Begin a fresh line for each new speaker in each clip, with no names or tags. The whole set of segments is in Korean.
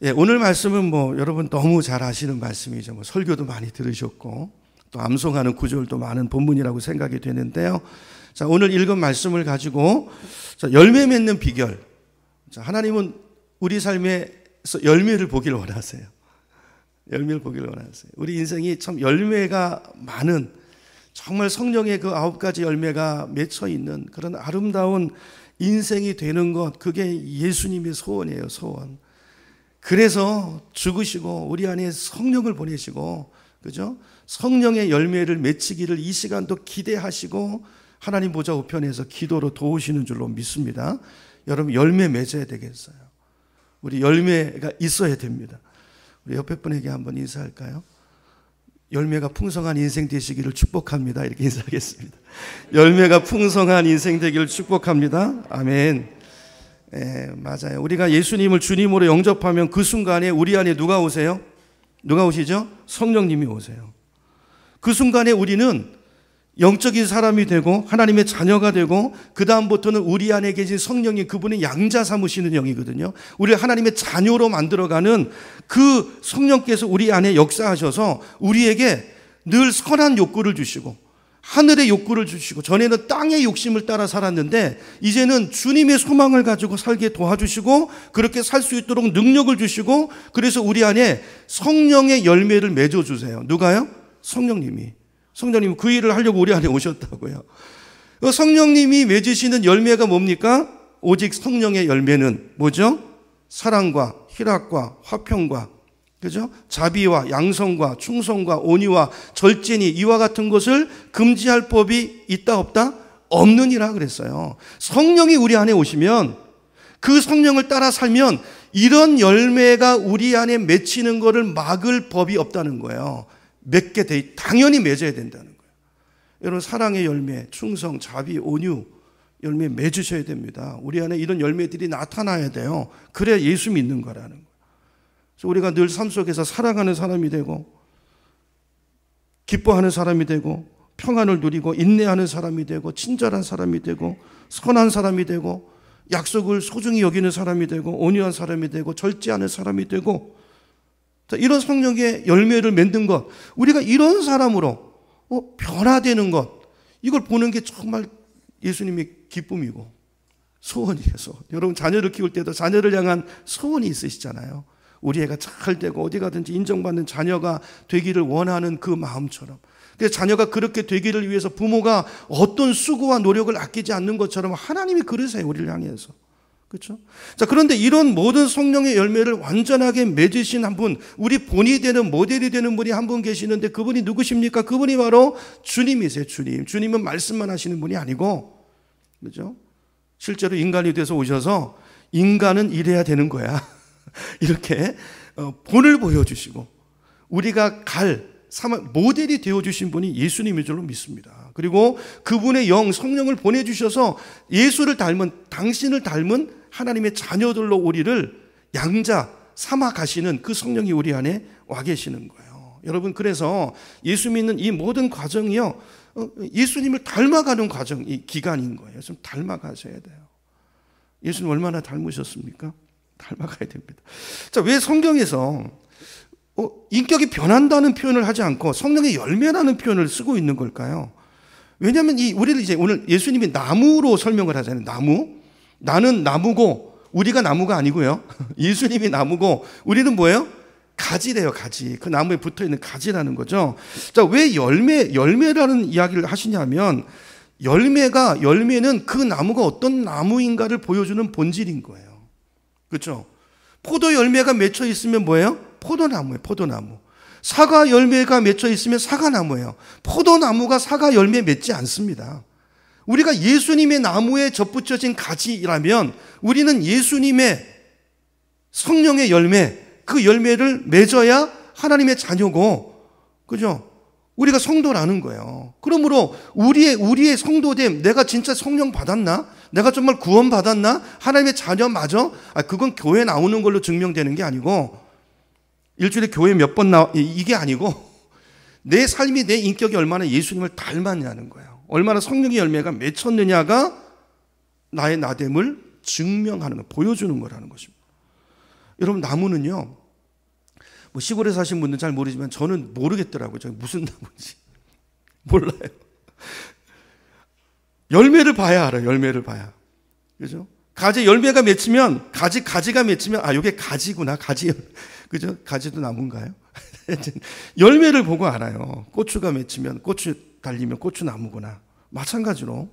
예, 오늘 말씀은 뭐 여러분 너무 잘 아시는 말씀이죠. 뭐 설교도 많이 들으셨고 또 암송하는 구절도 많은 본문이라고 생각이 되는데요. 자, 오늘 읽은 말씀을 가지고 열매 맺는 비결. 자, 하나님은 우리 삶에서 열매를 보기를 원하세요. 열매를 보기를 원하세요. 우리 인생이 참 열매가 많은, 정말 성령의 그 9가지 열매가 맺혀 있는 그런 아름다운 인생이 되는 것, 그게 예수님의 소원이에요. 소원. 그래서 죽으시고 우리 안에 성령을 보내시고, 그죠? 성령의 열매를 맺히기를 이 시간도 기대하시고 하나님 보좌 우편에서 기도로 도우시는 줄로 믿습니다. 여러분 열매 맺어야 되겠어요. 우리 열매가 있어야 됩니다. 우리 옆에 분에게 한번 인사할까요? 열매가 풍성한 인생 되시기를 축복합니다. 이렇게 인사하겠습니다. 열매가 풍성한 인생 되기를 축복합니다. 아멘. 예, 맞아요. 우리가 예수님을 주님으로 영접하면 그 순간에 우리 안에 누가 오세요? 누가 오시죠? 성령님이 오세요. 그 순간에 우리는 영적인 사람이 되고 하나님의 자녀가 되고, 그 다음부터는 우리 안에 계신 성령이, 그분의 양자 삼으시는 영이거든요. 우리를 하나님의 자녀로 만들어가는 그 성령께서 우리 안에 역사하셔서 우리에게 늘 선한 욕구를 주시고 하늘의 욕구를 주시고, 전에는 땅의 욕심을 따라 살았는데 이제는 주님의 소망을 가지고 살게 도와주시고 그렇게 살 수 있도록 능력을 주시고, 그래서 우리 안에 성령의 열매를 맺어주세요. 누가요? 성령님이 그 일을 하려고 우리 안에 오셨다고요. 성령님이 맺으시는 열매가 뭡니까? 오직 성령의 열매는 뭐죠? 사랑과 희락과 화평과, 그죠? 자비와 양성과 충성과 온유와 절제니 이와 같은 것을 금지할 법이 있다 없다? 없느니라 그랬어요. 성령이 우리 안에 오시면, 그 성령을 따라 살면 이런 열매가 우리 안에 맺히는 것을 막을 법이 없다는 거예요. 맺게 돼, 당연히 맺어야 된다는 거예요. 여러분, 사랑의 열매, 충성, 자비, 온유 열매 맺으셔야 됩니다. 우리 안에 이런 열매들이 나타나야 돼요. 그래야 예수 믿는 거라는 거예요. 그래서 우리가 늘 삶 속에서 사랑하는 사람이 되고, 기뻐하는 사람이 되고, 평안을 누리고 인내하는 사람이 되고, 친절한 사람이 되고, 선한 사람이 되고, 약속을 소중히 여기는 사람이 되고, 온유한 사람이 되고, 절제하는 사람이 되고, 이런 성령의 열매를 맺는 것, 우리가 이런 사람으로 변화되는 것, 이걸 보는 게 정말 예수님의 기쁨이고 소원이에요. 소원. 여러분, 자녀를 키울 때도 자녀를 향한 소원이 있으시잖아요. 우리 애가 잘 되고 어디 가든지 인정받는 자녀가 되기를 원하는 그 마음처럼, 그래서 자녀가 그렇게 되기를 위해서 부모가 어떤 수고와 노력을 아끼지 않는 것처럼 하나님이 그러세요. 우리를 향해서. 그렇죠? 자, 그런데 이런 모든 성령의 열매를 완전하게 맺으신 한 분, 우리 본이 되는 모델이 되는 분이 한 분 계시는데, 그분이 누구십니까? 그분이 바로 주님이세요. 주님은 말씀만 하시는 분이 아니고, 그렇죠? 실제로 인간이 돼서 오셔서 인간은 이래야 되는 거야. 이렇게 본을 보여주시고 우리가 모델이 되어주신 분이 예수님인 줄로 믿습니다. 그리고 그분의 영, 성령을 보내주셔서 예수를 닮은, 당신을 닮은 하나님의 자녀들로 우리를 양자 삼아 가시는 그 성령이 우리 안에 와 계시는 거예요. 여러분, 그래서 예수 믿는 이 모든 과정이요, 예수님을 닮아가는 과정, 이 기간인 거예요. 좀 닮아가셔야 돼요. 예수님 얼마나 닮으셨습니까? 닮아가야 됩니다. 자, 왜 성경에서 인격이 변한다는 표현을 하지 않고 성령의 열매라는 표현을 쓰고 있는 걸까요? 왜냐하면 우리를 이제 오늘 예수님이 나무로 설명을 하잖아요. 나무. 나는 나무고, 우리가 나무가 아니고요. 예수님이 나무고, 우리는 뭐예요? 가지래요, 가지. 그 나무에 붙어 있는 가지라는 거죠. 자, 왜 열매라는 이야기를 하시냐면, 열매는 그 나무가 어떤 나무인가를 보여주는 본질인 거예요. 그렇죠? 포도 열매가 맺혀 있으면 뭐예요? 포도나무예요, 포도나무. 사과 열매가 맺혀 있으면 사과나무예요. 포도나무가 사과 열매 맺지 않습니다. 우리가 예수님의 나무에 접붙여진 가지라면 우리는 예수님의 성령의 열매, 그 열매를 맺어야 하나님의 자녀고, 그죠? 우리가 성도라는 거예요. 그러므로 우리의 성도됨, 내가 진짜 성령 받았나? 내가 정말 구원 받았나? 하나님의 자녀 맞아? 그건 교회 나오는 걸로 증명되는 게 아니고, 일주일에 교회 몇 번 이게 아니고, 내 삶이, 내 인격이 얼마나 예수님을 닮았냐는 거예요. 얼마나 성령의 열매가 맺혔느냐가 나의 나됨을 증명하는 거, 보여주는 거라는 것입니다. 여러분, 나무는요, 뭐 시골에 사신 분들은 잘 모르지만 저는 모르겠더라고요. 저게 무슨 나무인지. 몰라요. 열매를 봐야 알아요. 열매를 봐야. 그죠? 가지 열매가 맺히면, 가지가 맺히면, 아, 이게 가지구나. 가지, 그죠? 가지도 나무인가요? 열매를 보고 알아요. 고추가 맺히면, 고추 달리면 고추나무구나. 마찬가지로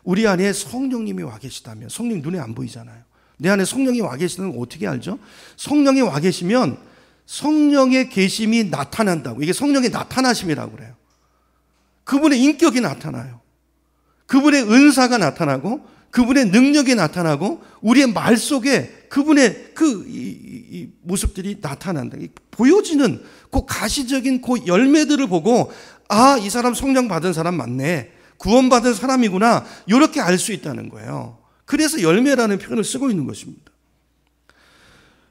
우리 안에 성령님이 와 계시다면, 성령 눈에 안 보이잖아요. 내 안에 성령이 와 계시는 걸 어떻게 알죠? 성령이 와 계시면 성령의 계심이 나타난다고. 이게 성령의 나타나심이라고 그래요. 그분의 인격이 나타나요. 그분의 은사가 나타나고 그분의 능력이 나타나고 우리의 말 속에 그분의 이 모습들이 나타난다. 보여지는 그 가시적인 그 열매들을 보고, 아, 이 사람 성령 받은 사람 맞네. 구원받은 사람이구나. 이렇게 알 수 있다는 거예요. 그래서 열매라는 표현을 쓰고 있는 것입니다.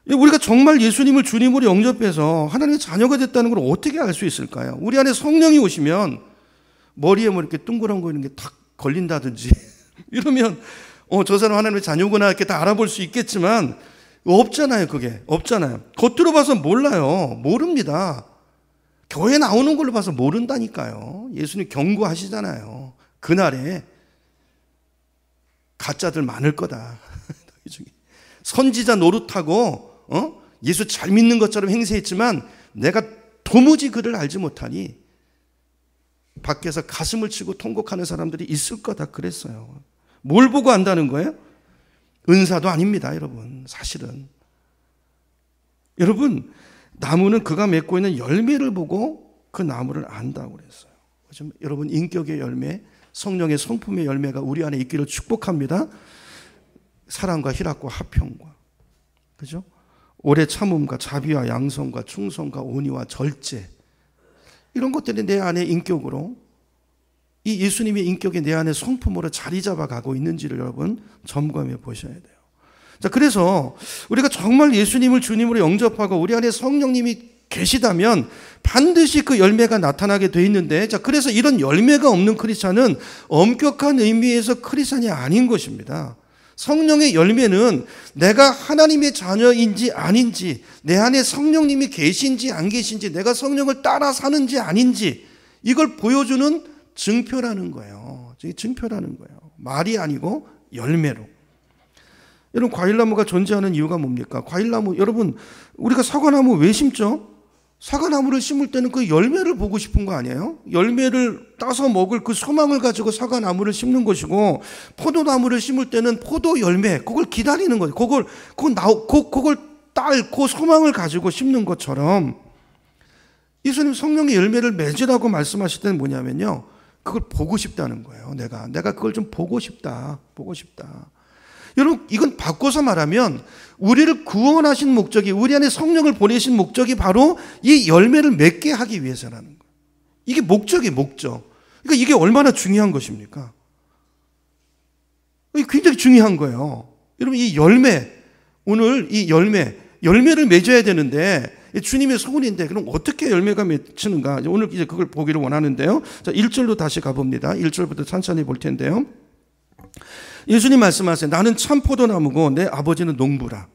우리가 정말 예수님을 주님으로 영접해서 하나님의 자녀가 됐다는 걸 어떻게 알 수 있을까요? 우리 안에 성령이 오시면 머리에 뭐 이렇게 둥그런 거 있는 게 탁 걸린다든지 이러면 저 사람 하나님의 자녀구나 이렇게 다 알아볼 수 있겠지만 없잖아요. 그게 없잖아요. 겉으로 봐서 몰라요. 모릅니다. 교회 나오는 걸로 봐서 모른다니까요. 예수님 경고하시잖아요. 그날에 가짜들 많을 거다. 선지자 노릇하고 예수 잘 믿는 것처럼 행세했지만 내가 도무지 그를 알지 못하니 밖에서 가슴을 치고 통곡하는 사람들이 있을 거다 그랬어요. 뭘 보고 안다는 거예요? 은사도 아닙니다, 여러분. 사실은 여러분, 나무는 그가 맺고 있는 열매를 보고 그 나무를 안다고 그랬어요. 그렇죠? 여러분, 인격의 열매, 성령의 성품의 열매가 우리 안에 있기를 축복합니다. 사랑과 희락과 화평과, 그죠? 오래 참음과 자비와 양성과 충성과 온유와 절제, 이런 것들이 내 안에 인격으로, 이 예수님의 인격이 내 안에 성품으로 자리 잡아가고 있는지를 여러분 점검해 보셔야 돼요. 자, 그래서 우리가 정말 예수님을 주님으로 영접하고 우리 안에 성령님이 계시다면 반드시 그 열매가 나타나게 돼 있는데, 자, 그래서 이런 열매가 없는 크리스찬은 엄격한 의미에서 크리스찬이 아닌 것입니다. 성령의 열매는 내가 하나님의 자녀인지 아닌지, 내 안에 성령님이 계신지 안 계신지, 내가 성령을 따라 사는지 아닌지, 이걸 보여주는 증표라는 거예요. 증표라는 거예요. 말이 아니고 열매로. 여러분, 과일나무가 존재하는 이유가 뭡니까? 과일나무, 여러분, 우리가 사과나무 왜 심죠? 사과나무를 심을 때는 그 열매를 보고 싶은 거 아니에요? 열매를 따서 먹을 그 소망을 가지고 사과나무를 심는 것이고, 포도나무를 심을 때는 포도 열매, 그걸 기다리는 거죠. 그걸 딸, 그 소망을 가지고 심는 것처럼, 예수님 성령의 열매를 맺으라고 말씀하실 때는 뭐냐면요, 그걸 보고 싶다는 거예요. 내가 그걸 좀 보고 싶다. 여러분, 이건 바꿔서 말하면 우리를 구원하신 목적이, 우리 안에 성령을 보내신 목적이 바로 이 열매를 맺게 하기 위해서라는 거예요. 이게 목적. 그러니까 이게 얼마나 중요한 것입니까? 이게 굉장히 중요한 거예요. 여러분, 이 열매, 오늘 이 열매를 맺어야 되는데, 주님의 소원인데 그럼 어떻게 열매가 맺히는가? 오늘 이제 그걸 보기를 원하는데요. 자, 1절로 다시 가봅니다. 1절부터 천천히 볼 텐데요. 예수님 말씀하세요. 나는 참 포도나무고 내 아버지는 농부라.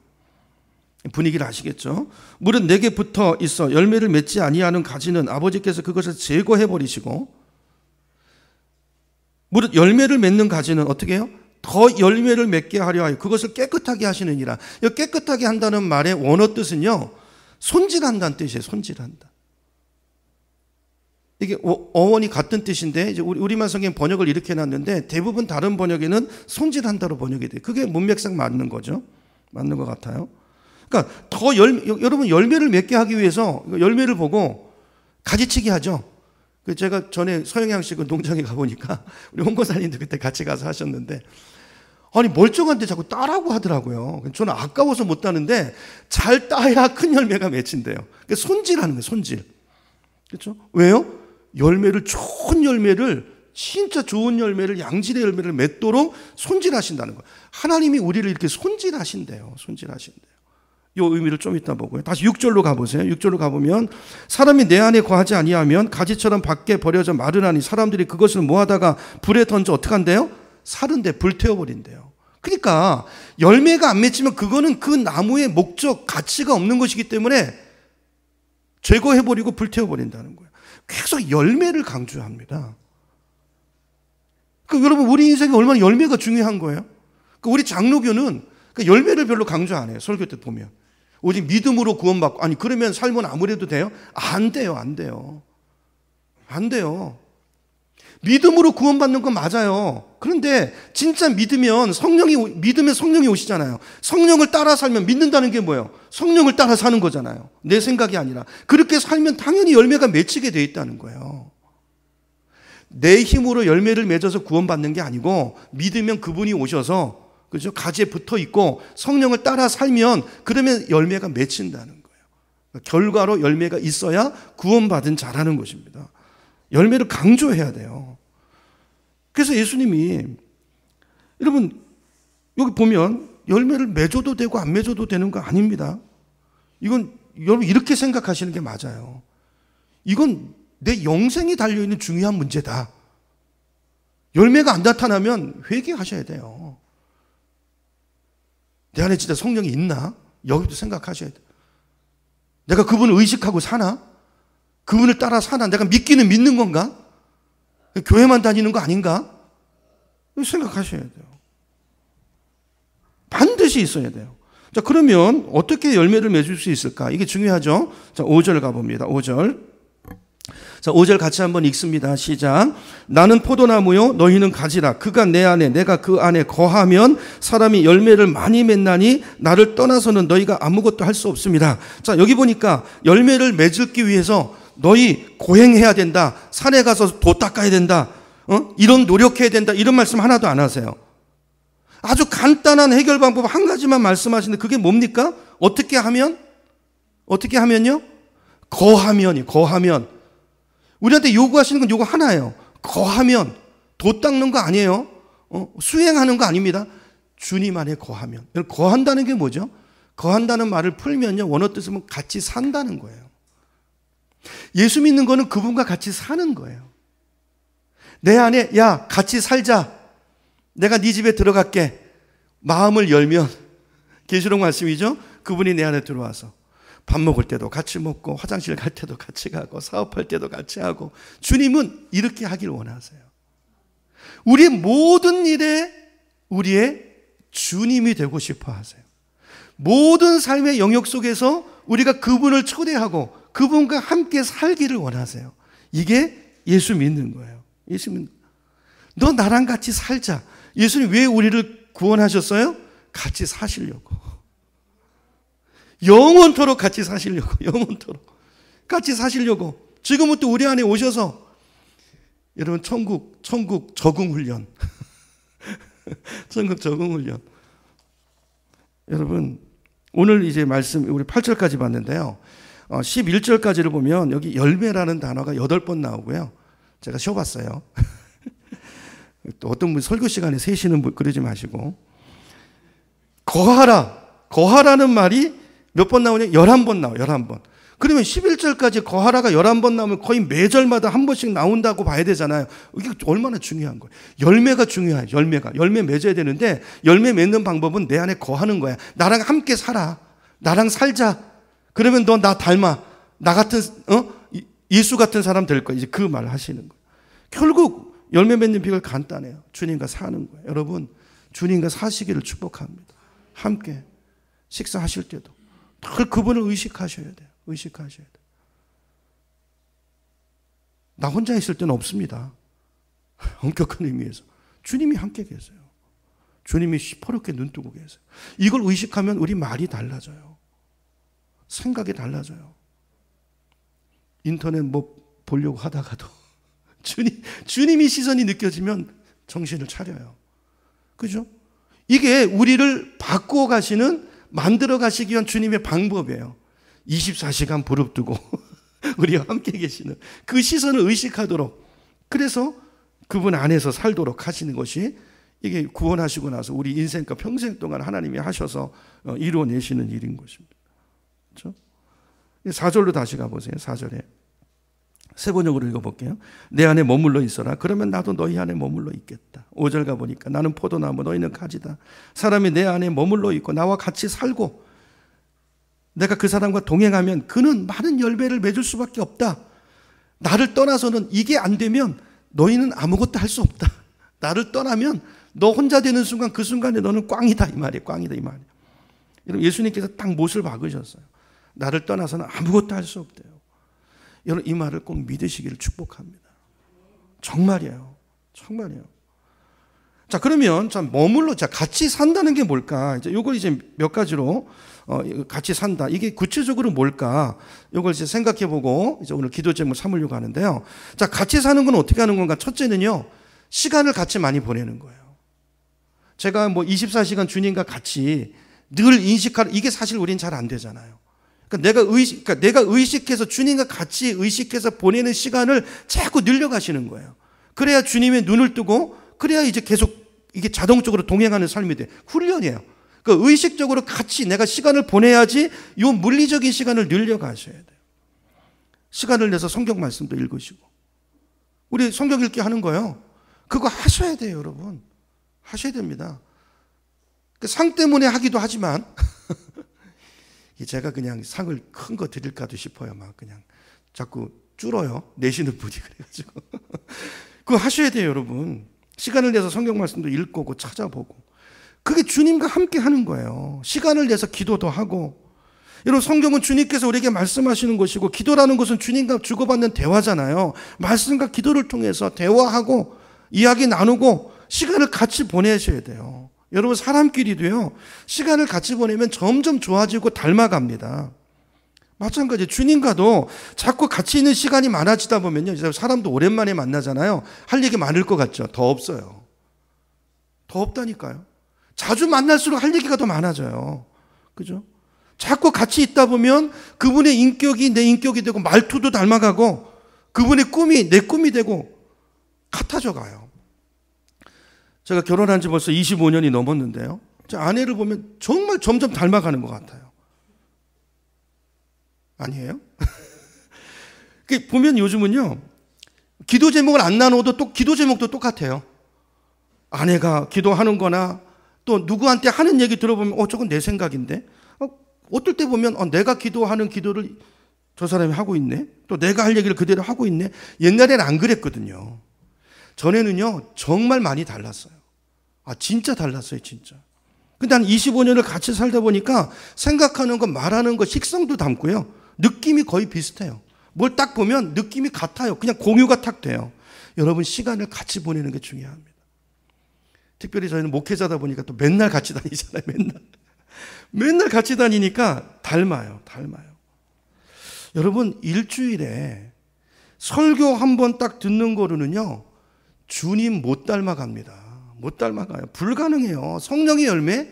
분위기를 아시겠죠? 물은 내게 붙어 있어 열매를 맺지 아니하는 가지는 아버지께서 그것을 제거해 버리시고, 물은 열매를 맺는 가지는 어떻게 해요? 더 열매를 맺게 하려 하여 그것을 깨끗하게 하시느니라. 깨끗하게 한다는 말의 원어 뜻은요, 손질한다는 뜻이에요. 손질한다. 이게 어원이 같은 뜻인데, 이제 우리말 성경 번역을 이렇게 해놨는데 대부분 다른 번역에는 손질한다로 번역이 돼요. 그게 문맥상 맞는 거죠. 맞는 것 같아요. 그러니까 여러분, 열매를 맺게 하기 위해서 열매를 보고 가지치기 하죠. 제가 전에 서영양 그 농장에 가보니까 우리 홍보사님도 그때 같이 가서 하셨는데, 아니, 멀쩡한데 자꾸 따라고 하더라고요. 저는 아까워서 못 따는데 잘 따야 큰 열매가 맺힌대요. 그러니까 손질하는 거예요. 손질. 그렇죠? 왜요? 좋은 열매를, 진짜 좋은 열매를, 양질의 열매를 맺도록 손질하신다는 거예요. 하나님이 우리를 이렇게 손질하신대요. 이 의미를 좀 이따 보고요. 다시 6절로 가보세요. 6절로 가보면, 사람이 내 안에 거하지 아니하면 가지처럼 밖에 버려져 마르나니 사람들이 그것을 모아다가 불에 던져 어떻게 한대요? 사른데 불태워버린대요. 그러니까 열매가 안 맺히면 그거는 그 나무의 목적, 가치가 없는 것이기 때문에 제거해버리고 불태워버린다는 거예요. 계속 열매를 강조합니다. 여러분, 우리 인생에 얼마나 열매가 중요한 거예요? 우리 장로교는 열매를 별로 강조 안 해요. 설교 때 보면. 오직 믿음으로 구원받고, 아니, 그러면 삶은 아무래도 돼요? 안 돼요, 안 돼요. 안 돼요. 믿음으로 구원받는 건 맞아요. 그런데 진짜 믿으면 성령이 오시잖아요. 성령을 따라 살면 믿는다는 게 뭐예요? 성령을 따라 사는 거잖아요. 내 생각이 아니라. 그렇게 살면 당연히 열매가 맺히게 돼 있다는 거예요. 내 힘으로 열매를 맺어서 구원받는 게 아니고 믿으면 그분이 오셔서 그죠? 가지에 붙어 있고 성령을 따라 살면 그러면 열매가 맺힌다는 거예요. 결과로 열매가 있어야 구원받은 자라는 것입니다. 열매를 강조해야 돼요. 그래서 예수님이 여러분 여기 보면 열매를 맺어도 되고 안 맺어도 되는 거 아닙니다. 이건 여러분 이렇게 생각하시는 게 맞아요. 이건 내 영생이 달려있는 중요한 문제다. 열매가 안 나타나면 회개하셔야 돼요. 내 안에 진짜 성령이 있나? 여기도 생각하셔야 돼요. 내가 그분을 의식하고 사나? 그분을 따라 사나? 내가 믿기는 믿는 건가? 교회만 다니는 거 아닌가? 생각하셔야 돼요. 반드시 있어야 돼요. 자, 그러면 어떻게 열매를 맺을 수 있을까? 이게 중요하죠. 자, 5절 가봅니다. 5절. 자, 5절 같이 한번 읽습니다. 시작. 나는 포도나무요 너희는 가지라. 그가 내 안에 내가 그 안에 거하면 사람이 열매를 많이 맺나니 나를 떠나서는 너희가 아무것도 할 수 없습니다. 자, 여기 보니까 열매를 맺기 위해서 너희 고행해야 된다. 산에 가서 도 닦아야 된다. 이런 노력해야 된다. 이런 말씀 하나도 안 하세요. 아주 간단한 해결 방법 한 가지만 말씀하시는데 그게 뭡니까? 어떻게 하면? 어떻게 하면요? 거하면. 우리한테 요구하시는 건 요거 하나예요. 거하면. 도 닦는 거 아니에요. 수행하는 거 아닙니다. 주님 안에 거하면. 거한다는 게 뭐죠? 거한다는 말을 풀면요. 원어 뜻은 같이 산다는 거예요. 예수 믿는 거는 그분과 같이 사는 거예요. 내 안에 야 같이 살자. 내가 네 집에 들어갈게. 마음을 열면 계시록 말씀이죠. 그분이 내 안에 들어와서 밥 먹을 때도 같이 먹고 화장실 갈 때도 같이 가고 사업할 때도 같이 하고 주님은 이렇게 하길 원하세요. 우리의 모든 일에 우리의 주님이 되고 싶어 하세요. 모든 삶의 영역 속에서 우리가 그분을 초대하고 그분과 함께 살기를 원하세요. 이게 예수 믿는 거예요. 예수 믿는 거예요. 너 나랑 같이 살자. 예수님 왜 우리를 구원하셨어요? 같이 사시려고. 영원토록 같이 사시려고. 영원토록 같이 사시려고. 지금부터 우리 안에 오셔서 여러분 천국 적응훈련. 천국 적응훈련. 여러분 오늘 이제 말씀 우리 8절까지 봤는데요. 11절까지를 보면 여기 열매라는 단어가 8번 나오고요. 제가 쉬어봤어요. 또 어떤 분 설교 시간에 세시는 분 그러지 마시고 거하라는 말이 몇 번 나오냐? 11번 나와요. 11번. 그러면 11절까지 거하라가 11번 나오면 거의 매절마다 한 번씩 나온다고 봐야 되잖아요. 이게 얼마나 중요한 거예요. 열매가 중요해요. 열매 맺어야 되는데 열매 맺는 방법은 내 안에 거하는 거야. 나랑 함께 살아. 나랑 살자. 그러면 너 나 닮아. 나 같은 예수 같은 사람 될 거야. 이제 그 말을 하시는 거예요. 결국 열매 맺는 비결 간단해요. 주님과 사는 거예요. 여러분 주님과 사시기를 축복합니다. 함께 식사하실 때도 늘 그분을 의식하셔야 돼요. 의식하셔야 돼요. 나 혼자 있을 때는 없습니다. 엄격한 의미에서 주님이 함께 계세요. 주님이 시퍼렇게 눈 뜨고 계세요. 이걸 의식하면 우리 말이 달라져요. 생각이 달라져요. 인터넷 뭐 보려고 하다가도 주님이 시선이 느껴지면 정신을 차려요. 그죠? 이게 우리를 바꾸어 가시는, 만들어 가시기 위한 주님의 방법이에요. 24시간 부릅뜨고 우리와 함께 계시는 그 시선을 의식하도록, 그래서 그분 안에서 살도록 하시는 것이 이게 구원하시고 나서 우리 인생과 평생 동안 하나님이 하셔서 이루어내시는 일인 것입니다. 그렇죠? 4절로 다시 가보세요. 4절에 세 번역으로 읽어볼게요. 내 안에 머물러 있어라. 그러면 나도 너희 안에 머물러 있겠다. 5절 가보니까 나는 포도나무 너희는 가지다. 사람이 내 안에 머물러 있고 나와 같이 살고 내가 그 사람과 동행하면 그는 많은 열매를 맺을 수밖에 없다. 나를 떠나서는 이게 안 되면 너희는 아무것도 할 수 없다. 나를 떠나면 너 혼자 되는 순간 그 순간에 너는 꽝이다 이 말이에요. 꽝이다 이 말이에요. 여러분 예수님께서 딱 못을 박으셨어요. 나를 떠나서는 아무것도 할 수 없대요. 여러분 이 말을 꼭 믿으시기를 축복합니다. 정말이에요. 정말이에요. 자 그러면 자 머물러 자 같이 산다는 게 뭘까? 이제 요걸 이제 몇 가지로 같이 산다. 이게 구체적으로 뭘까? 이걸 이제 생각해보고 이제 오늘 기도 제목 삼으려고 하는데요. 자 같이 사는 건 어떻게 하는 건가? 첫째는요 시간을 같이 많이 보내는 거예요. 제가 뭐 24시간 주님과 같이 늘 인식할 이게 사실 우린 잘 안 되잖아요. 그러니까 내가 의식해서 주님과 같이 의식해서 보내는 시간을 자꾸 늘려가시는 거예요. 그래야 주님의 눈을 뜨고 그래야 이제 계속 이게 자동적으로 동행하는 삶이 돼. 훈련이에요. 그 의식적으로 같이 내가 시간을 보내야지 요 물리적인 시간을 늘려가셔야 돼요. 시간을 내서 성경 말씀도 읽으시고. 우리 성경 읽기 하는 거예요. 그거 하셔야 돼요, 여러분. 하셔야 됩니다. 상 때문에 하기도 하지만 제가 그냥 상을 큰 거 드릴까도 싶어요. 막 그냥 자꾸 줄어요. 내시는 분이 그래가지고. 그거 하셔야 돼요, 여러분. 시간을 내서 성경 말씀도 읽고 찾아보고. 그게 주님과 함께 하는 거예요. 시간을 내서 기도도 하고. 여러분 성경은 주님께서 우리에게 말씀하시는 것이고 기도라는 것은 주님과 주고받는 대화잖아요. 말씀과 기도를 통해서 대화하고 이야기 나누고 시간을 같이 보내셔야 돼요. 여러분 사람끼리도요. 시간을 같이 보내면 점점 좋아지고 닮아갑니다. 마찬가지 주님과도 자꾸 같이 있는 시간이 많아지다 보면요. 사람도 오랜만에 만나잖아요. 할 얘기 많을 것 같죠? 더 없어요. 더 없다니까요. 자주 만날수록 할 얘기가 더 많아져요. 그죠? 자꾸 같이 있다 보면 그분의 인격이 내 인격이 되고 말투도 닮아가고 그분의 꿈이 내 꿈이 되고 같아져 가요. 제가 결혼한 지 벌써 25년이 넘었는데요. 제 아내를 보면 정말 점점 닮아가는 것 같아요. 아니에요? 보면 요즘은요. 기도 제목을 안 나눠도 또 기도 제목도 똑같아요. 아내가 기도하는 거나 또 누구한테 하는 얘기 들어보면 저건 내 생각인데 어떨 때 보면 내가 기도하는 기도를 저 사람이 하고 있네. 또 내가 할 얘기를 그대로 하고 있네. 옛날에는 안 그랬거든요. 전에는요 정말 많이 달랐어요. 진짜 달랐어요 진짜. 근데 한 25년을 같이 살다 보니까 생각하는 것 말하는 것 식성도 닮고요. 느낌이 거의 비슷해요. 뭘 딱 보면 느낌이 같아요. 그냥 공유가 탁 돼요. 여러분 시간을 같이 보내는 게 중요합니다. 특별히 저희는 목회자다 보니까 또 맨날 같이 다니잖아요. 맨날 같이 다니니까 닮아요. 여러분 일주일에 설교 한 번 딱 듣는 거로는요 주님 못 닮아갑니다. 못 닮아가요. 불가능해요. 성령의 열매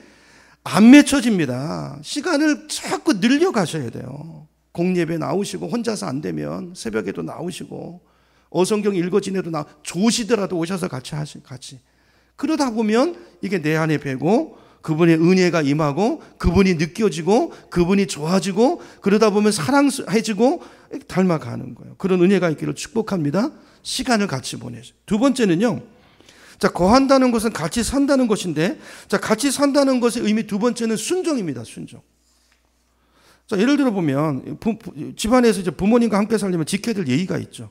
안 맺혀집니다. 시간을 자꾸 늘려가셔야 돼요. 공예배 나오시고 혼자서 안 되면 새벽에도 나오시고 어성경 읽어지내도 조시더라도 오셔서 같이 그러다 보면 이게 내 안에 배고 그분의 은혜가 임하고 그분이 느껴지고 그분이 좋아지고 그러다 보면 사랑해지고 닮아가는 거예요. 그런 은혜가 있기를 축복합니다. 시간을 같이 보내죠. 두 번째는요. 자, 거한다는 것은 같이 산다는 것인데 자, 같이 산다는 것의 의미 두 번째는 순종입니다. 순종. 자, 예를 들어 보면 집안에서 이제 부모님과 함께 살려면 지켜야 될 예의가 있죠.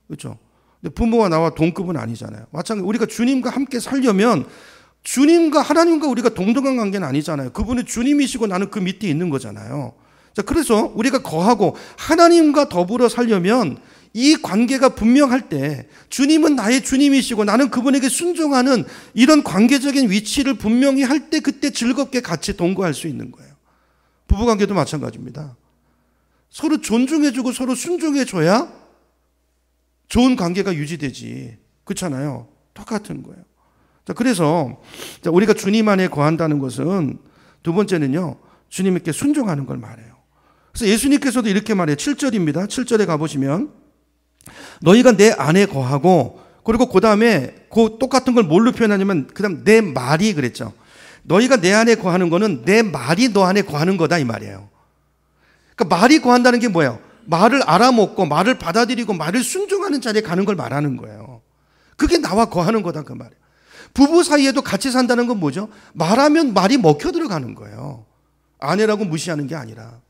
그렇죠? 근데 부모와 나와 동급은 아니잖아요. 마찬가지로 우리가 주님과 함께 살려면 주님과 하나님과 우리가 동등한 관계는 아니잖아요. 그분은 주님이시고 나는 그 밑에 있는 거잖아요. 자, 그래서 우리가 거하고 하나님과 더불어 살려면 이 관계가 분명할 때 주님은 나의 주님이시고 나는 그분에게 순종하는 이런 관계적인 위치를 분명히 할 때 그때 즐겁게 같이 동거할 수 있는 거예요. 부부관계도 마찬가지입니다. 서로 존중해주고 서로 순종해줘야 좋은 관계가 유지되지. 그렇잖아요. 똑같은 거예요. 자, 그래서 우리가 주님 안에 거한다는 것은 두 번째는요. 주님께 순종하는 걸 말해요. 그래서 예수님께서도 이렇게 말해요. 7절입니다. 7절에 가보시면 너희가 내 안에 거하고 그리고 그 다음에 그 똑같은 걸 뭘로 표현하냐면 그 다음 내 말이 그랬죠. 너희가 내 안에 거하는 거는 내 말이 너 안에 거하는 거다 이 말이에요. 그러니까 말이 거한다는 게 뭐예요? 말을 알아먹고 말을 받아들이고 말을 순종하는 자리에 가는 걸 말하는 거예요. 그게 나와 거하는 거다 그 말이에요. 부부 사이에도 같이 산다는 건 뭐죠? 말하면 말이 먹혀 들어가는 거예요. 아내라고 무시하는 게 아니라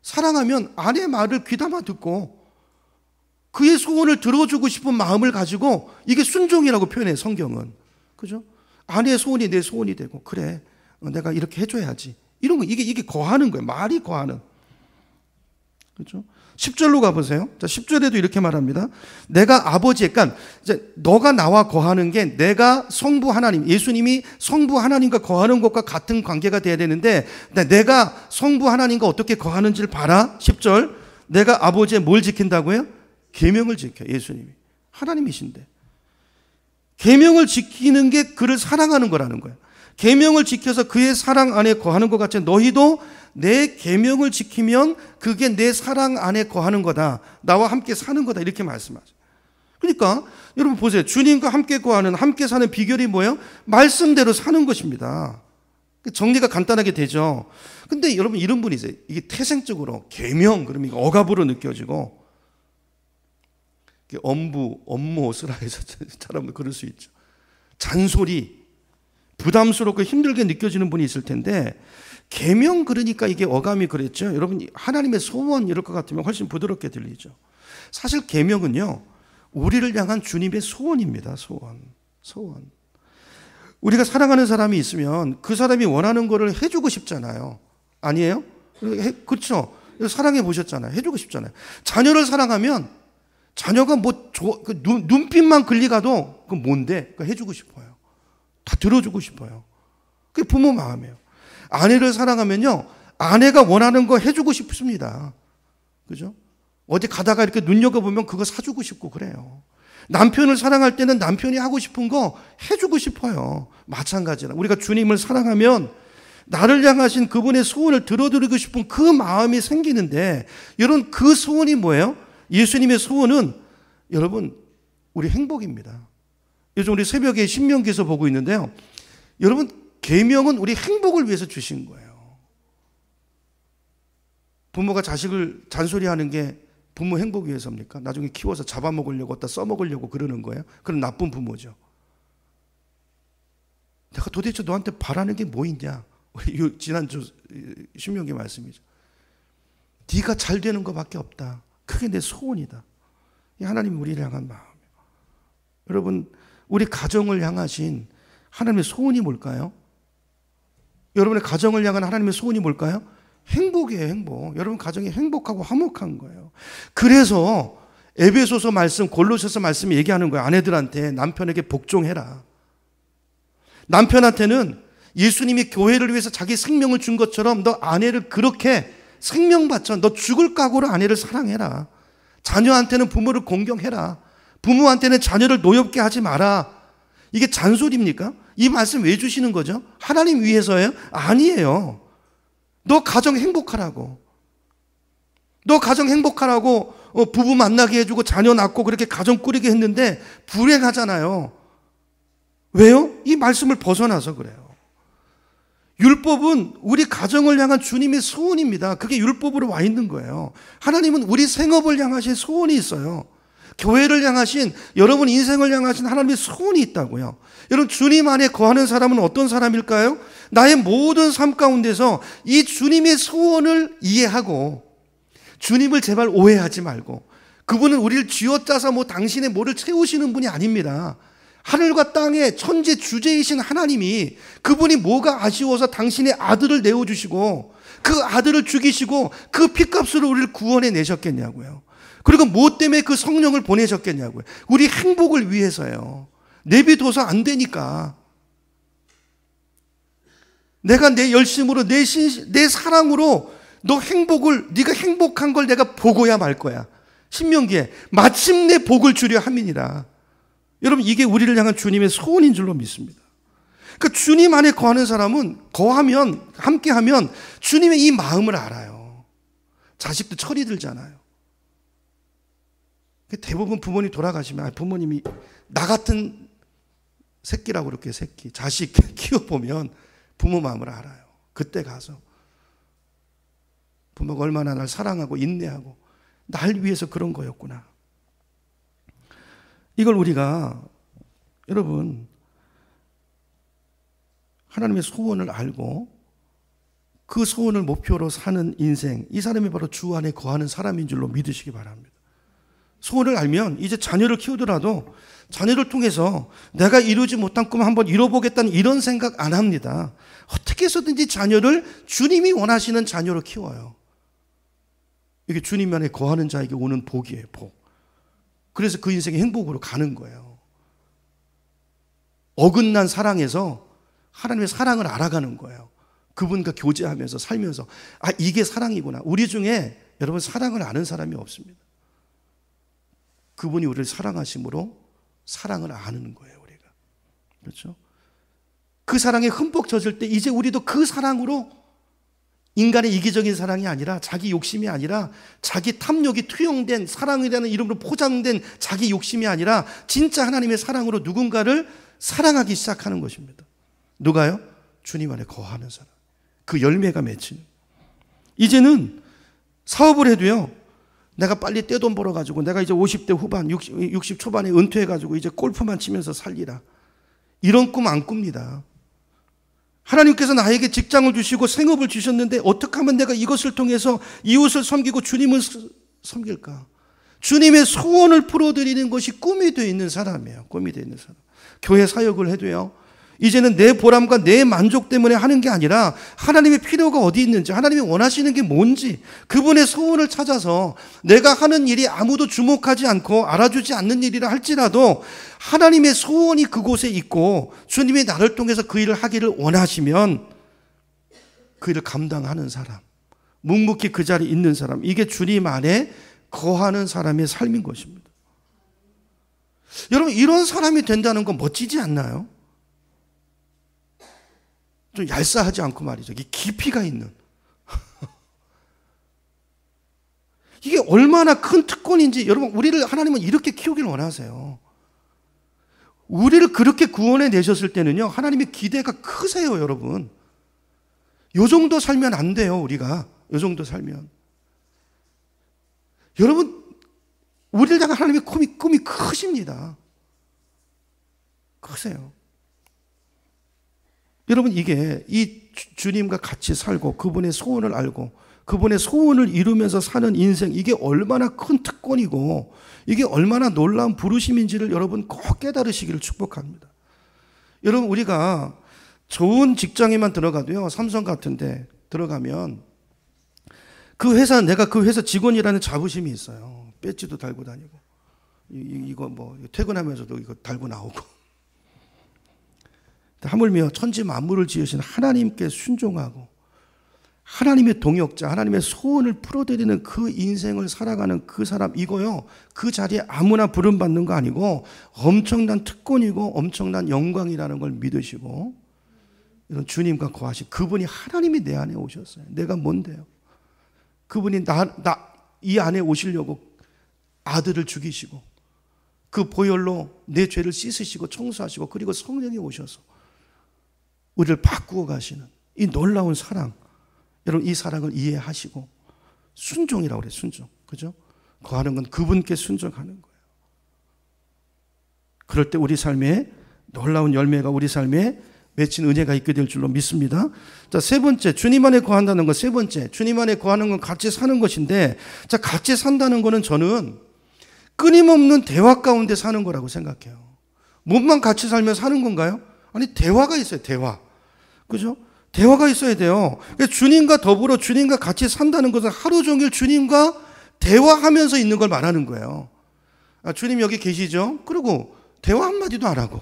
사랑하면 아내의 말을 귀담아 듣고 그의 소원을 들어주고 싶은 마음을 가지고 이게 순종이라고 표현해 성경은. 그죠? 아내의 소원이 내 소원이 되고 그래 내가 이렇게 해줘야지. 이런 거 이게 거하는 거예요. 말이 거하는. 그렇죠? 10절로 가보세요. 자, 10절에도 이렇게 말합니다. 내가 아버지, 그러니까 이제 너가 나와 거하는 게 내가 성부 하나님, 예수님이 성부 하나님과 거하는 것과 같은 관계가 돼야 되는데 내가 성부 하나님과 어떻게 거하는지를 봐라. 10절. 내가 아버지의 뭘 지킨다고요? 계명을 지켜. 예수님이 하나님이신데 계명을 지키는 게 그를 사랑하는 거라는 거예요. 계명을 지켜서 그의 사랑 안에 거하는 것 같이 너희도 내 계명을 지키면 그게 내 사랑 안에 거하는 거다. 나와 함께 사는 거다. 이렇게 말씀하죠. 그러니까 여러분 보세요. 주님과 함께 거하는 함께 사는 비결이 뭐예요? 말씀대로 사는 것입니다. 정리가 간단하게 되죠. 근데 여러분 이런 분이 있어요. 이게 태생적으로 계명 그러면 억압으로 느껴지고 업무스라 해서 사람은 그럴 수 있죠. 잔소리 부담스럽고 힘들게 느껴지는 분이 있을 텐데 계명 그러니까 이게 어감이 그랬죠. 여러분 하나님의 소원 이럴 것 같으면 훨씬 부드럽게 들리죠. 사실 계명은요 우리를 향한 주님의 소원입니다. 소원. 우리가 사랑하는 사람이 있으면 그 사람이 원하는 거를 해주고 싶잖아요. 아니에요? 그렇죠. 사랑해 보셨잖아요. 해주고 싶잖아요. 자녀를 사랑하면 자녀가 눈빛만 글리가도 그 뭔데? 해주고 싶어요. 다 들어주고 싶어요. 그게 부모 마음이에요. 아내를 사랑하면요, 아내가 원하는 거 해주고 싶습니다. 그죠? 어디 가다가 이렇게 눈여겨보면 그거 사주고 싶고 그래요. 남편을 사랑할 때는 남편이 하고 싶은 거 해주고 싶어요. 마찬가지라. 우리가 주님을 사랑하면 나를 향하신 그분의 소원을 들어드리고 싶은 그 마음이 생기는데, 여러분 그 소원이 뭐예요? 예수님의 소원은 여러분 우리 행복입니다. 요즘 우리 새벽에 신명기에서 보고 있는데요. 여러분 계명은 우리 행복을 위해서 주신 거예요. 부모가 자식을 잔소리하는 게 부모 행복 위해서입니까? 나중에 키워서 잡아먹으려고 어디다 써먹으려고 그러는 거예요? 그런 나쁜 부모죠. 내가 도대체 너한테 바라는 게 뭐 있냐? 지난주 신명기 말씀이죠. 네가 잘 되는 것밖에 없다. 그게 내 소원이다. 이 하나님이 우리를 향한 마음이에요. 여러분 우리 가정을 향하신 하나님의 소원이 뭘까요? 여러분의 가정을 향한 하나님의 소원이 뭘까요? 행복이에요, 행복. 여러분 가정이 행복하고 화목한 거예요. 그래서 에베소서 말씀, 골로새서 말씀이 얘기하는 거예요. 아내들한테 남편에게 복종해라. 남편한테는 예수님이 교회를 위해서 자기 생명을 준 것처럼 너 아내를 그렇게 생명 바쳐 너 죽을 각오로 아내를 사랑해라. 자녀한테는 부모를 공경해라. 부모한테는 자녀를 노엽게 하지 마라. 이게 잔소리입니까? 이 말씀 왜 주시는 거죠? 하나님 위해서예요? 아니에요. 너 가정 행복하라고. 너 가정 행복하라고 부부 만나게 해주고 자녀 낳고 그렇게 가정 꾸리게 했는데 불행하잖아요. 왜요? 이 말씀을 벗어나서 그래요. 율법은 우리 가정을 향한 주님의 소원입니다. 그게 율법으로 와 있는 거예요. 하나님은 우리 생업을 향하신 소원이 있어요. 교회를 향하신, 여러분 인생을 향하신 하나님의 소원이 있다고요. 여러분 주님 안에 거하는 사람은 어떤 사람일까요? 나의 모든 삶 가운데서 이 주님의 소원을 이해하고 주님을 제발 오해하지 말고, 그분은 우리를 쥐어짜서 당신의 뭐를 채우시는 분이 아닙니다. 하늘과 땅의 천재 주제이신 하나님이, 그분이 뭐가 아쉬워서 당신의 아들을 내어주시고 그 아들을 죽이시고 그 핏값으로 우리를 구원해 내셨겠냐고요. 그리고 뭐 때문에 그 성령을 보내셨겠냐고요. 우리 행복을 위해서요. 내비둬서 안 되니까. 내가 내 열심으로 내 사랑으로 네가 행복한 걸 내가 보고야 말 거야. 신명기에 마침내 복을 주려 함이니라. 여러분 이게 우리를 향한 주님의 소원인 줄로 믿습니다. 그러니까 주님 안에 거하는 사람은 함께하면 주님의 이 마음을 알아요. 자식도 철이 들잖아요. 대부분 부모님 돌아가시면 부모님이 나 같은 새끼라고 그렇게 자식 키워보면 부모 마음을 알아요. 그때 가서 부모가 얼마나 날 사랑하고 인내하고 날 위해서 그런 거였구나. 이걸 우리가 여러분 하나님의 소원을 알고 그 소원을 목표로 사는 인생, 이 사람이 바로 주 안에 거하는 사람인 줄로 믿으시기 바랍니다. 소원을 알면 이제 자녀를 키우더라도 자녀를 통해서 내가 이루지 못한 꿈 한번 이뤄보겠다는 이런 생각 안 합니다. 어떻게 해서든지 자녀를 주님이 원하시는 자녀로 키워요. 이게 주님 안에 거하는 자에게 오는 복이에요, 복. 그래서 그 인생의 행복으로 가는 거예요. 어긋난 사랑에서 하나님의 사랑을 알아가는 거예요. 그분과 교제하면서 살면서 이게 사랑이구나. 우리 중에 여러분 사랑을 아는 사람이 없습니다. 그분이 우리를 사랑하심으로 사랑을 아는 거예요, 우리가. 그렇죠? 그 사랑에 흠뻑 젖을 때 이제 우리도 그 사랑으로 인간의 이기적인 사랑이 아니라 자기 욕심이 아니라 자기 탐욕이 투영된 사랑이라는 이름으로 포장된 자기 욕심이 아니라 진짜 하나님의 사랑으로 누군가를 사랑하기 시작하는 것입니다. 누가요? 주님 안에 거하는 사람. 그 열매가 맺히는. 이제는 사업을 해도요. 내가 빨리 떼돈 벌어가지고 내가 이제 50대 후반, 60 초반에 은퇴해가지고 이제 골프만 치면서 살리라. 이런 꿈 안 꿉니다. 하나님께서 나에게 직장을 주시고 생업을 주셨는데 어떻게 하면 내가 이것을 통해서 이웃을 섬기고 주님을 섬길까? 주님의 소원을 풀어드리는 것이 꿈이 되어 있는 사람이에요. 꿈이 되어 있는 사람. 교회 사역을 해도요. 이제는 내 보람과 내 만족 때문에 하는 게 아니라 하나님의 필요가 어디 있는지, 하나님이 원하시는 게 뭔지, 그분의 소원을 찾아서 내가 하는 일이 아무도 주목하지 않고 알아주지 않는 일이라 할지라도 하나님의 소원이 그곳에 있고 주님이 나를 통해서 그 일을 하기를 원하시면 그 일을 감당하는 사람, 묵묵히 그 자리에 있는 사람, 이게 주님 안에 거하는 사람의 삶인 것입니다. 여러분, 이런 사람이 된다는 건 멋지지 않나요? 좀 얄싸하지 않고 말이죠. 이게 깊이가 있는. 이게 얼마나 큰 특권인지, 여러분, 우리를 하나님은 이렇게 키우길 원하세요. 우리를 그렇게 구원해 내셨을 때는요, 하나님의 기대가 크세요, 여러분. 요 정도 살면 안 돼요, 우리가. 요 정도 살면. 여러분, 우리를 향한 하나님의 꿈이 크십니다. 크세요. 여러분, 이게 이 주님과 같이 살고 그분의 소원을 알고 그분의 소원을 이루면서 사는 인생, 이게 얼마나 큰 특권이고 이게 얼마나 놀라운 부르심인지를 여러분 꼭 깨달으시기를 축복합니다. 여러분, 우리가 좋은 직장에만 들어가도요, 삼성 같은데 들어가면 그 회사, 내가 그 회사 직원이라는 자부심이 있어요. 배지도 달고 다니고 이거 뭐 퇴근하면서도 이거 달고 나오고, 하물며 천지 만물을 지으신 하나님께 순종하고 하나님의 동역자, 하나님의 소원을 풀어드리는 그 인생을 살아가는 그 사람, 이거요, 그 자리에 아무나 부름받는 거 아니고 엄청난 특권이고 엄청난 영광이라는 걸 믿으시고, 이런 주님과 거하신 그분이 하나님이 내 안에 오셨어요. 내가 뭔데요? 그분이 이 안에 오시려고 아들을 죽이시고 그 보혈로 내 죄를 씻으시고 청소하시고 그리고 성령이 오셔서 우리를 바꾸어 가시는 이 놀라운 사랑, 여러분, 이 사랑을 이해하시고 순종이라고 그래요. 순종. 그죠? 거하는 건 그분께 순종하는 거예요. 그럴 때 우리 삶에 놀라운 열매가 우리 삶에 맺힌 은혜가 있게 될 줄로 믿습니다. 자, 세 번째, 주님 안에 거한다는 것. 세 번째, 주님 안에 거하는 건 같이 사는 것인데, 자, 같이 산다는 거는 저는 끊임없는 대화 가운데 사는 거라고 생각해요. 몸만 같이 살면 사는 건가요? 아니, 대화가 있어요. 대화. 그죠? 대화가 있어야 돼요. 주님과 더불어 주님과 같이 산다는 것은 하루 종일 주님과 대화하면서 있는 걸 말하는 거예요. 주님 여기 계시죠? 그리고 대화 한마디도 안 하고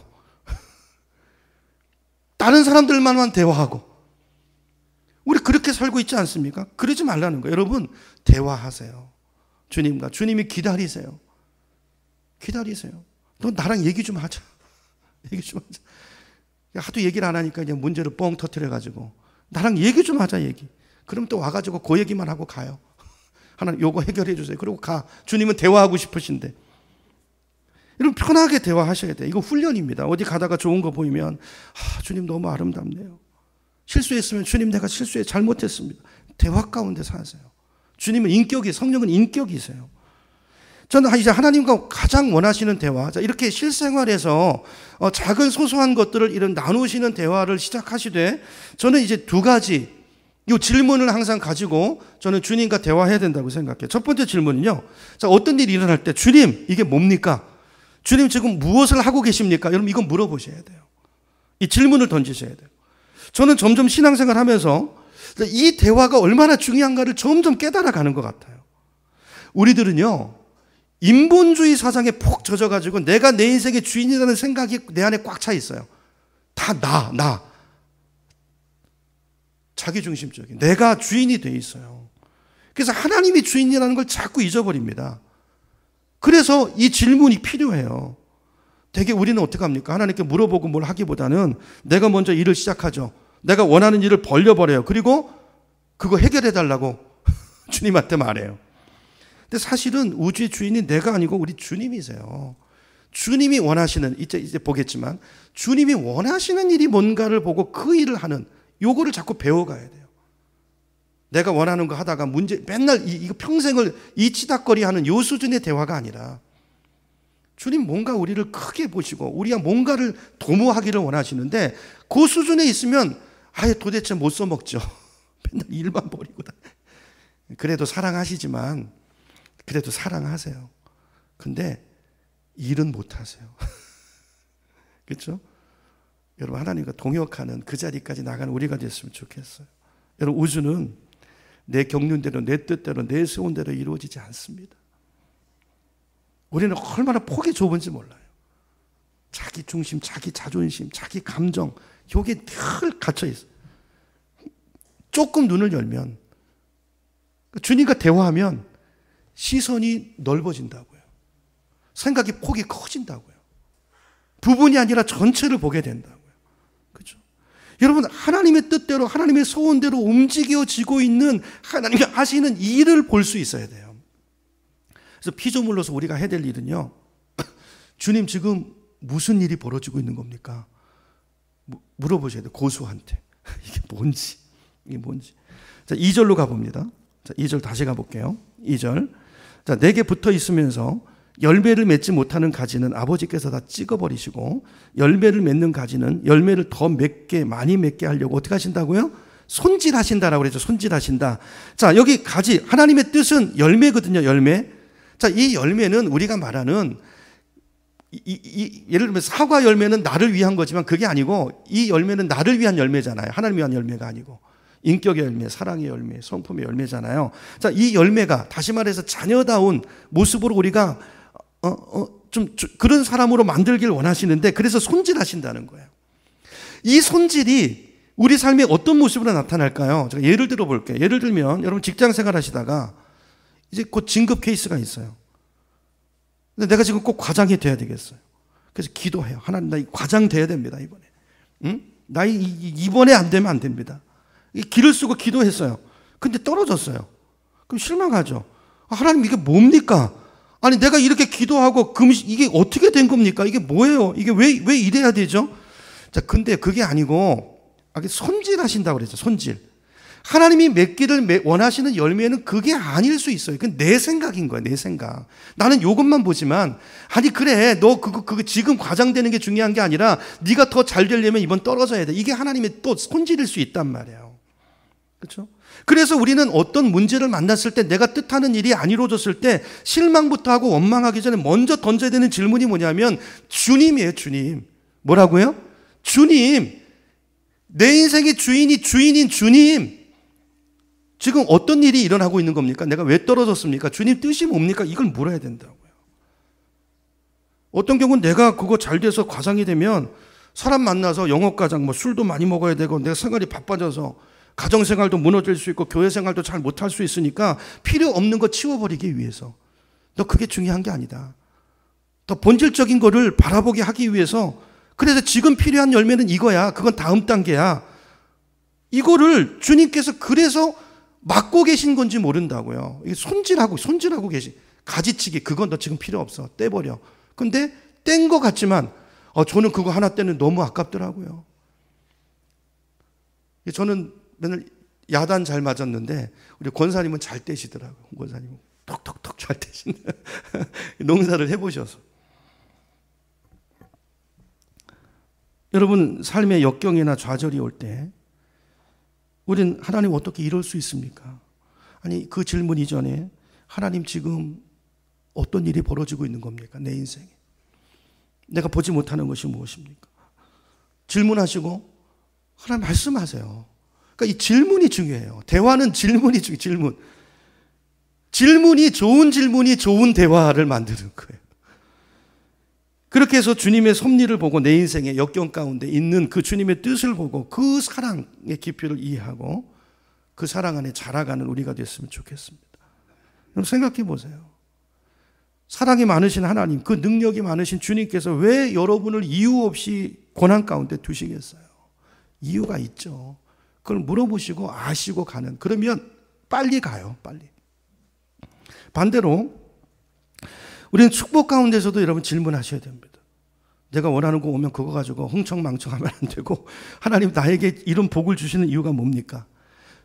다른 사람들만만 대화하고, 우리 그렇게 살고 있지 않습니까? 그러지 말라는 거예요. 여러분, 대화하세요. 주님과. 주님이 기다리세요. 기다리세요. 너 나랑 얘기 좀 하자. 얘기 좀 하자. 하도 얘기를 안 하니까 그냥 문제를 뻥 터뜨려가지고 나랑 얘기 좀 하자, 얘기. 그럼 또 와가지고 그 얘기만 하고 가요. 하나님 요거 해결해 주세요. 그리고 가. 주님은 대화하고 싶으신데. 여러분, 편하게 대화하셔야 돼요. 이거 훈련입니다. 어디 가다가 좋은 거 보이면 주님 너무 아름답네요. 실수했으면 주님 내가 잘못했습니다. 대화 가운데 사세요. 주님은 성령은 인격이세요. 저는 이제 하나님과 가장 원하시는 대화, 이렇게 실생활에서 작은 소소한 것들을 이런 나누시는 대화를 시작하시되, 저는 이제 두 가지 이 질문을 항상 가지고 저는 주님과 대화해야 된다고 생각해요. 첫 번째 질문은요, 자, 어떤 일이 일어날 때 주님 이게 뭡니까? 주님 지금 무엇을 하고 계십니까? 여러분 이건 물어보셔야 돼요. 이 질문을 던지셔야 돼요. 저는 점점 신앙생활 하면서 이 대화가 얼마나 중요한가를 점점 깨달아가는 것 같아요. 우리들은요, 인본주의 사상에 푹 젖어가지고 내가 내 인생의 주인이라는 생각이 내 안에 꽉 차 있어요. 다 나. 자기중심적인. 내가 주인이 돼 있어요. 그래서 하나님이 주인이라는 걸 자꾸 잊어버립니다. 그래서 이 질문이 필요해요. 되게 우리는 어떻게 합니까? 하나님께 물어보고 뭘 하기보다는 내가 먼저 일을 시작하죠. 내가 원하는 일을 벌려버려요. 그리고 그거 해결해달라고 주님한테 말해요. 근데 사실은 우주의 주인이 내가 아니고 우리 주님이세요. 주님이 원하시는, 이제 보겠지만, 주님이 원하시는 일이 뭔가를 보고 그 일을 하는, 요거를 자꾸 배워가야 돼요. 내가 원하는 거 하다가 맨날 이거 평생을 이 치닥거리 하는 요 수준의 대화가 아니라, 주님 뭔가 우리를 크게 보시고, 우리가 뭔가를 도모하기를 원하시는데, 그 수준에 있으면 아예 도대체 못 써먹죠. 맨날 일만 버리고 다. 그래도 사랑하시지만, 그래도 사랑하세요. 근데 일은 못하세요. 그렇죠? 여러분 하나님과 동역하는 그 자리까지 나가는 우리가 됐으면 좋겠어요. 여러분 우주는 내 경륜대로, 내 뜻대로, 내 세운 대로 이루어지지 않습니다. 우리는 얼마나 폭이 좁은지 몰라요. 자기 중심, 자기 자존심, 자기 감정, 이게 늘 갇혀 있어요. 조금 눈을 열면, 주님과 대화하면 시선이 넓어진다고요. 생각이 폭이 커진다고요. 부분이 아니라 전체를 보게 된다고요. 그렇죠? 여러분 하나님의 뜻대로 하나님의 소원대로 움직여지고 있는 하나님이 하시는 일을 볼 수 있어야 돼요. 그래서 피조물로서 우리가 해야 될 일은요, 주님 지금 무슨 일이 벌어지고 있는 겁니까? 물어보셔야 돼요. 고수한테. 이게 뭔지. 자, 2절로 가봅니다. 자, 2절 다시 가볼게요. 2절. 자, 내게 붙어 있으면서 열매를 맺지 못하는 가지는 아버지께서 다 찍어버리시고, 열매를 맺는 가지는 열매를 더 맺게, 많이 맺게 하려고 어떻게 하신다고요? 손질하신다라고 그랬죠. 손질하신다. 자, 여기 가지, 하나님의 뜻은 열매거든요. 열매. 자, 이 열매는 우리가 말하는 예를 들면 사과 열매는 나를 위한 거지만 그게 아니고, 이 열매는 나를 위한 열매잖아요. 하나님 위한 열매가 아니고. 인격의 열매, 사랑의 열매, 성품의 열매잖아요. 자, 이 열매가 다시 말해서 자녀다운 모습으로 우리가 좀 그런 사람으로 만들길 원하시는데, 그래서 손질하신다는 거예요. 이 손질이 우리 삶에 어떤 모습으로 나타날까요? 제가 예를 들어 볼게요. 예를 들면 여러분 직장 생활 하시다가 이제 곧 진급 케이스가 있어요. 근데 내가 지금 꼭 과장이 돼야 되겠어요. 그래서 기도해요. 하나님, 나 이 과장 돼야 됩니다, 이번에. 응? 나 이번에 안 되면 안 됩니다. 기를 쓰고 기도했어요. 근데 떨어졌어요. 그럼 실망하죠. 하나님 이게 뭡니까? 아니 내가 이렇게 기도하고 이게 어떻게 된 겁니까? 이게 뭐예요? 이게 왜 이래야 되죠? 자, 근데 그게 아니고 손질하신다고 그랬죠. 손질. 하나님이 맺기를 원하시는 열매는 그게 아닐 수 있어요. 그건 내 생각인 거야, 내 생각. 나는 이것만 보지만, 아니 그래, 너 그거 지금 과장되는 게 중요한 게 아니라 네가 더 잘 되려면 이번 떨어져야 돼. 이게 하나님의 또 손질일 수 있단 말이에요. 그렇죠? 그래서 우리는 어떤 문제를 만났을 때, 내가 뜻하는 일이 안 이루어졌을 때 실망부터 하고 원망하기 전에 먼저 던져야 되는 질문이 뭐냐면 주님이에요. 주님. 뭐라고요? 주님. 내 인생의 주인인 주님. 지금 어떤 일이 일어나고 있는 겁니까? 내가 왜 떨어졌습니까? 주님 뜻이 뭡니까? 이걸 물어야 된다고요. 어떤 경우는 내가 그거 잘 돼서 과장이 되면 사람 만나서 영업과장, 술도 많이 먹어야 되고 내가 생활이 바빠져서 가정생활도 무너질 수 있고 교회생활도 잘 못할 수 있으니까 필요 없는 거 치워버리기 위해서. 너 그게 중요한 게 아니다. 더 본질적인 거를 바라보게 하기 위해서, 그래서 지금 필요한 열매는 이거야. 그건 다음 단계야. 이거를 주님께서 그래서 막고 계신 건지 모른다고요. 이게 손질하고 계신. 가지치기, 그건 너 지금 필요 없어. 떼버려. 근데 뗀 것 같지만, 저는 그거 하나 떼는 너무 아깝더라고요. 저는 맨날 야단 잘 맞았는데, 우리 권사님은 잘 떼시더라고요. 권사님은 톡톡톡. 잘 되시네. 농사를 해보셔서. 여러분, 삶의 역경이나 좌절이 올 때 우린 하나님 어떻게 이럴 수 있습니까? 아니, 그 질문 이전에 하나님 지금 어떤 일이 벌어지고 있는 겁니까? 내 인생에. 내가 보지 못하는 것이 무엇입니까? 질문하시고 하나님 말씀하세요. 그러니까 이 질문이 중요해요. 대화는 질문이 중요해요. 질문. 질문이 좋은 질문이 좋은 대화를 만드는 거예요. 그렇게 해서 주님의 섭리를 보고 내 인생의 역경 가운데 있는 그 주님의 뜻을 보고 그 사랑의 깊이를 이해하고 그 사랑 안에 자라가는 우리가 됐으면 좋겠습니다. 그럼 생각해 보세요. 사랑이 많으신 하나님, 그 능력이 많으신 주님께서 왜 여러분을 이유 없이 고난 가운데 두시겠어요? 이유가 있죠. 그걸 물어보시고 아시고 가는. 그러면 빨리 가요. 빨리. 반대로 우리는 축복 가운데서도 여러분 질문하셔야 됩니다. 내가 원하는 거 오면 그거 가지고 흥청망청하면 안 되고 하나님 나에게 이런 복을 주시는 이유가 뭡니까?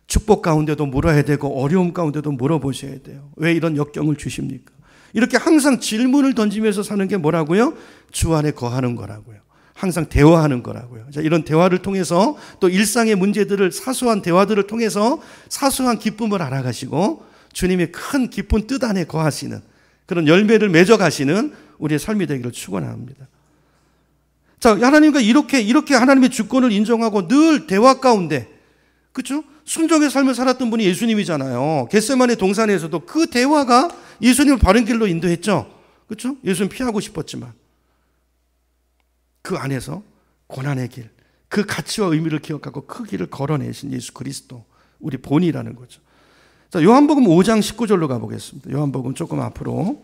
축복 가운데도 물어야 되고 어려움 가운데도 물어보셔야 돼요. 왜 이런 역경을 주십니까? 이렇게 항상 질문을 던지면서 사는 게 뭐라고요? 주 안에 거하는 거라고요. 항상 대화하는 거라고요. 자, 이런 대화를 통해서 또 일상의 문제들을 사소한 대화들을 통해서 사소한 기쁨을 알아가시고 주님의 큰 기쁜 뜻 안에 거하시는 그런 열매를 맺어가시는 우리의 삶이 되기를 축원합니다. 자, 하나님과 이렇게 하나님의 주권을 인정하고 늘 대화 가운데, 그렇죠? 순종의 삶을 살았던 분이 예수님이잖아요. 겟세마네 동산에서도 그 대화가 예수님을 바른 길로 인도했죠. 그렇죠? 예수님 피하고 싶었지만 그 안에서 고난의 길, 그 가치와 의미를 기억하고 그 길을 걸어내신 예수 그리스도, 우리 본이라는 거죠. 자, 요한복음 5장 19절로 가보겠습니다. 요한복음 조금 앞으로.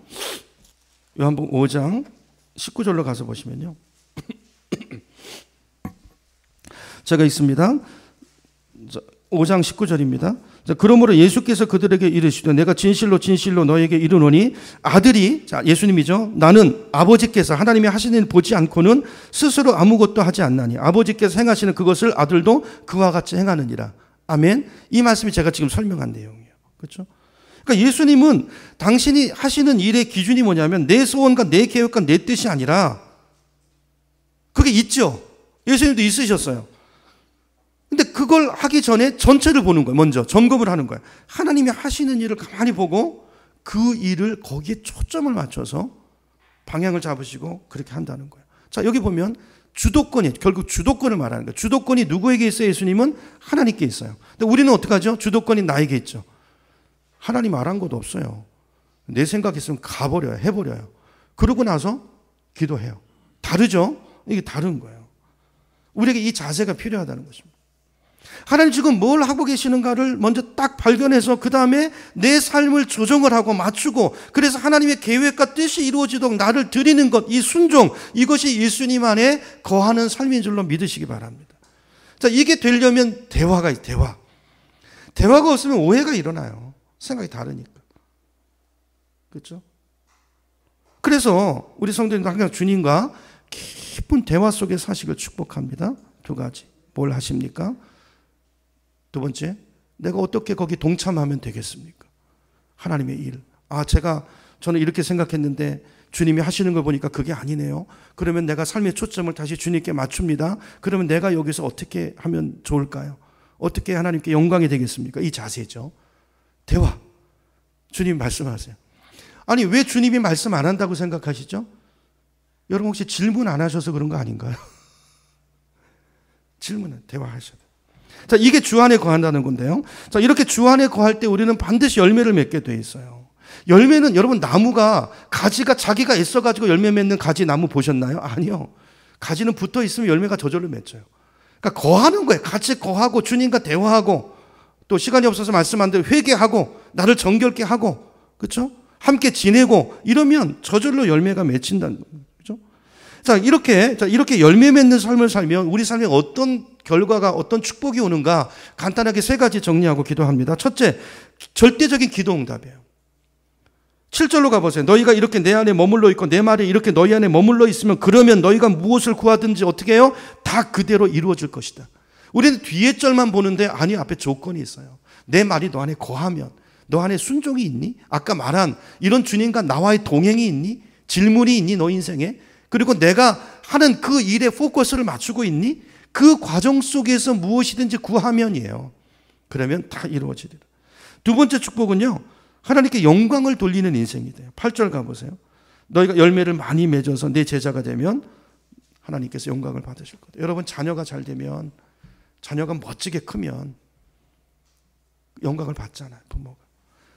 요한복음 5장 19절로 가서 보시면요. 제가 있습니다. 5장 19절입니다. 그러므로 예수께서 그들에게 이르시되 내가 진실로 진실로 너에게 이르노니 아들이, 자, 예수님이죠. 나는 아버지께서 하나님이 하시는 일 보지 않고는 스스로 아무것도 하지 않나니 아버지께서 행하시는 그것을 아들도 그와 같이 행하느니라. 아멘. 이 말씀이 제가 지금 설명한 내용이에요. 그렇죠? 그러니까 예수님은 당신이 하시는 일의 기준이 뭐냐면 내 소원과 내 계획과 내 뜻이 아니라 그게 있죠. 예수님도 있으셨어요. 근데 그걸 하기 전에 전체를 보는 거예요. 먼저 점검을 하는 거예요. 하나님이 하시는 일을 가만히 보고 그 일을 거기에 초점을 맞춰서 방향을 잡으시고 그렇게 한다는 거예요. 자, 여기 보면 주도권이, 결국 주도권을 말하는 거예요. 주도권이 누구에게 있어요? 예수님은 하나님께 있어요. 근데 우리는 어떻게 하죠? 주도권이 나에게 있죠. 하나님 말한 것도 없어요. 내 생각 있으면 가버려요. 해버려요. 그러고 나서 기도해요. 다르죠? 이게 다른 거예요. 우리에게 이 자세가 필요하다는 것입니다. 하나님 지금 뭘 하고 계시는가를 먼저 딱 발견해서 그 다음에 내 삶을 조정을 하고 맞추고, 그래서 하나님의 계획과 뜻이 이루어지도록 나를 드리는 것, 이 순종, 이것이 예수님 안에 거하는 삶인 줄로 믿으시기 바랍니다. 자, 이게 되려면 대화가 있어요. 대화가 없으면 오해가 일어나요. 생각이 다르니까. 그렇죠? 그래서 우리 성도님도 항상 주님과 깊은 대화 속에 사시길 축복합니다. 두 가지. 뭘 하십니까? 두 번째, 내가 어떻게 거기 동참하면 되겠습니까? 하나님의 일. 저는 이렇게 생각했는데 주님이 하시는 걸 보니까 그게 아니네요. 그러면 내가 삶의 초점을 다시 주님께 맞춥니다. 그러면 내가 여기서 어떻게 하면 좋을까요? 어떻게 하나님께 영광이 되겠습니까? 이 자세죠. 대화. 주님 말씀하세요. 아니, 왜 주님이 말씀 안 한다고 생각하시죠? 여러분 혹시 질문 안 하셔서 그런 거 아닌가요? 질문은 대화하셔야 돼요. 자, 이게 주 안에 거한다는 건데요. 자, 이렇게 주 안에 거할 때 우리는 반드시 열매를 맺게 돼 있어요. 열매는 여러분 나무가 가지가 자기가 애써가지고 열매 맺는 가지 나무 보셨나요? 아니요. 가지는 붙어 있으면 열매가 저절로 맺혀요. 그러니까 거하는 거예요. 같이 거하고 주님과 대화하고 또 시간이 없어서 말씀 안 대로 회개하고 나를 정결케 하고, 그렇죠? 함께 지내고 이러면 저절로 열매가 맺힌다는 거예요. 그렇죠? 자, 이렇게 열매 맺는 삶을 살면 우리 삶에 어떤 결과가, 어떤 축복이 오는가 간단하게 세 가지 정리하고 기도합니다. 첫째, 절대적인 기도 응답이에요. 7절로 가보세요. 너희가 이렇게 내 안에 머물러 있고 내 말이 이렇게 너희 안에 머물러 있으면 그러면 너희가 무엇을 구하든지 어떻게 해요? 다 그대로 이루어질 것이다. 우리는 뒤에 절만 보는데 아니, 앞에 조건이 있어요. 내 말이 너 안에 거하면, 너 안에 순종이 있니? 아까 말한 이런 주님과 나와의 동행이 있니? 질문이 있니? 너 인생에? 그리고 내가 하는 그 일에 포커스를 맞추고 있니? 그 과정 속에서 무엇이든지 구하면이에요. 그러면 다 이루어지리라. 두 번째 축복은요, 하나님께 영광을 돌리는 인생이 돼요. 8절 가보세요. 너희가 열매를 많이 맺어서 내 제자가 되면 하나님께서 영광을 받으실 거다. 여러분, 자녀가 잘 되면, 자녀가 멋지게 크면 영광을 받잖아요, 부모가.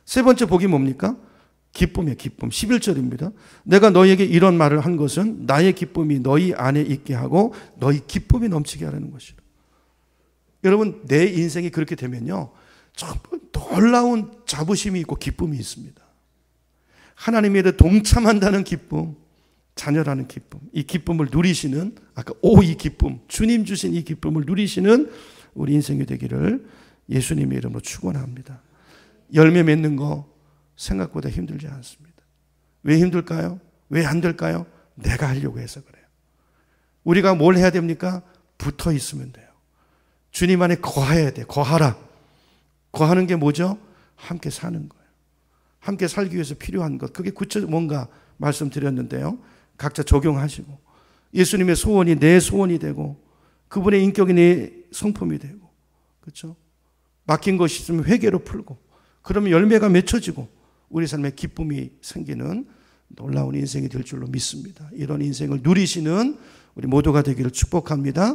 세 번째 복이 뭡니까? 기쁨이에요, 기쁨. 11절입니다. 내가 너희에게 이런 말을 한 것은 나의 기쁨이 너희 안에 있게 하고 너희 기쁨이 넘치게 하라는 것이라. 여러분, 내 인생이 그렇게 되면요, 정말 놀라운 자부심이 있고 기쁨이 있습니다. 하나님에 대해 동참한다는 기쁨, 자녀라는 기쁨, 이 기쁨을 누리시는, 아까 이 기쁨, 주님 주신 이 기쁨을 누리시는 우리 인생이 되기를 예수님의 이름으로 축원합니다. 열매 맺는 거 생각보다 힘들지 않습니다. 왜 힘들까요? 왜 안 될까요? 내가 하려고 해서 그래요. 우리가 뭘 해야 됩니까? 붙어 있으면 돼요. 주님 안에 거해야 돼. 거하라. 거하는 게 뭐죠? 함께 사는 거예요. 함께 살기 위해서 필요한 것. 그게 뭔가 말씀드렸는데요. 각자 적용하시고 예수님의 소원이 내 소원이 되고 그분의 인격이 내 성품이 되고, 그렇죠? 막힌 것이 있으면 회개로 풀고, 그러면 열매가 맺혀지고 우리 삶에 기쁨이 생기는 놀라운 인생이 될 줄로 믿습니다. 이런 인생을 누리시는 우리 모두가 되기를 축복합니다.